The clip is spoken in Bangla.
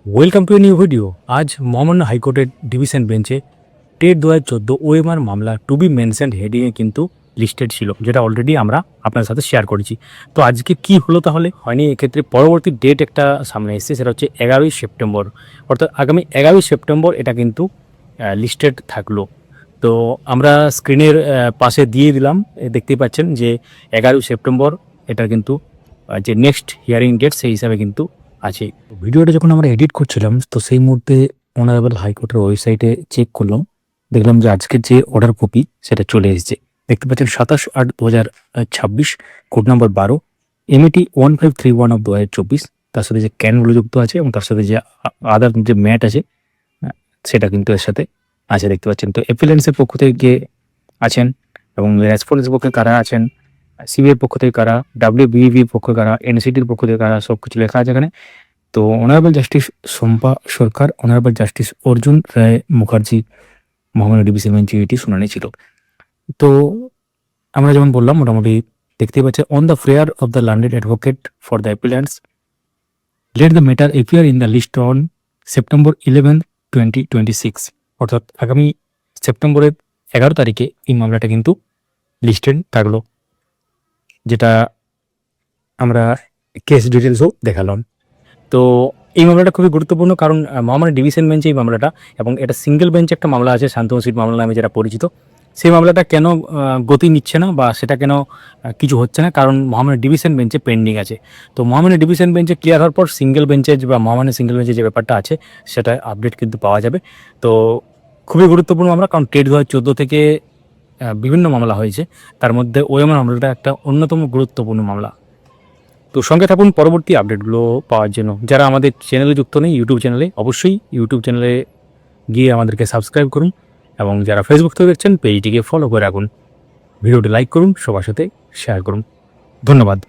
Welcome to a new video. আজ মহামান্য হাইকোর্টের ডিভিশন বেঞ্চে টেট 2014 ওএমআর মামলা টু বি মেনশনড হেডিংয়ে কিন্তু লিস্টেড ছিল, যেটা অলরেডি আমরা আপনার সাথে শেয়ার করেছি। তো আজকে কি হলো তাহলে? হয়নি, এক্ষেত্রে পরবর্তী ডেট একটা সামনে এসেছে, সেটা হচ্ছে 11ই সেপ্টেম্বর, অর্থাৎ আগামী 11ই সেপ্টেম্বর এটা কিন্তু লিস্টেড থাকলো। তো আমরা স্ক্রিনের পাশে দিয়ে দিলাম, দেখতেই পাচ্ছেন যে 11ই সেপ্টেম্বর এটা কিন্তু যে নেক্সট হিয়ারিং ডেট সেই হিসাবে কিন্তু আছে। ভিডিওটা যখন আমরা এডিট করছিলাম তো সেই মুহূর্তে অনারেবল হাইকোর্টের ওয়েবসাইটে চেক করলাম, দেখলাম যে আজকের যে অর্ডার কপি সেটা চলে এসেছে। দেখতে পাচ্ছেন 27/8/2026, কোড নাম্বার 12, এমএটি 1531 অফ 2024। তার সাথে যে ক্যানগুলো যুক্ত আছে এবং তার সাথে যে আদার যে ম্যাট আছে সেটা কিন্তু এর সাথে আছে, দেখতে পাচ্ছেন। তো অ্যাপিলেন্সের পক্ষ থেকে কে আছেন এবং রেসপন্সের পক্ষে কারা আছেন, সিবিআই পক্ষ থেকে কারা, ডাব্লিউবিইবির পক্ষ কারা, এনসিটির পক্ষ থেকে কারা, সব কিছু লেখা আছে এখানে। তো অনারেবল জাস্টিস শম্পা সরকার, অনারেবল জাস্টিস অর্জুন রায় মুখার্জি মহামান্য ডিভিশন বেঞ্চে এটি শুনানি ছিল। তো আমরা যেমন বললাম মোটামুটি দেখতেই পাচ্ছি, on the prayer of the learned advocate for the appellants let the matter appear in the list on September 11, 2026, অর্থাৎ আগামী সেপ্টেম্বরের 11 তারিখে এই মামলাটা কিন্তু লিস্টেড থাকলো, যেটা আমরা কেস ডিটেলসও দেখালাম। তো এই মামলাটা খুবই গুরুত্বপূর্ণ, কারণ মহামান্য ডিভিশন বেঞ্চে এই মামলাটা, এবং এটা সিঙ্গেল বেঞ্চে একটা মামলা আছে শান্তনু সিট মামলা নামে যেটা পরিচিত। সেই মামলাটা কেন গতি নিচ্ছে না বা সেটা কেন কিছু হচ্ছে না, কারণ মহামান্য ডিভিশন বেঞ্চে পেন্ডিং আছে। তো মহামান্য ডিভিশন বেঞ্চে ক্লিয়ার হওয়ার পর সিঙ্গেল বেঞ্চে বা মহামান্য সিঙ্গেল বেঞ্চে যে ব্যাপারটা আছে সেটা আপডেট কিন্তু পাওয়া যাবে। তো খুবই গুরুত্বপূর্ণ মামলা, কারণ টেট 2014 থেকে বিভিন্ন মামলা হয়েছে, তার মধ্যে ওএমআর মামলাটা একটা অন্যতম গুরুত্বপূর্ণ মামলা। তো সঙ্গে থাকুন পরবর্তী আপডেটগুলো পাওয়ার জন্য। যারা আমাদের চ্যানেলে যুক্ত নেই ইউটিউব চ্যানেলে, অবশ্যই ইউটিউব চ্যানেলে গিয়ে আমাদেরকে সাবস্ক্রাইব করুন, এবং যারা ফেসবুক থেকে দেখছেন পেজটিকে ফলো করে রাখুন, ভিডিওটি লাইক করুন, সবার সাথে শেয়ার করুন। ধন্যবাদ।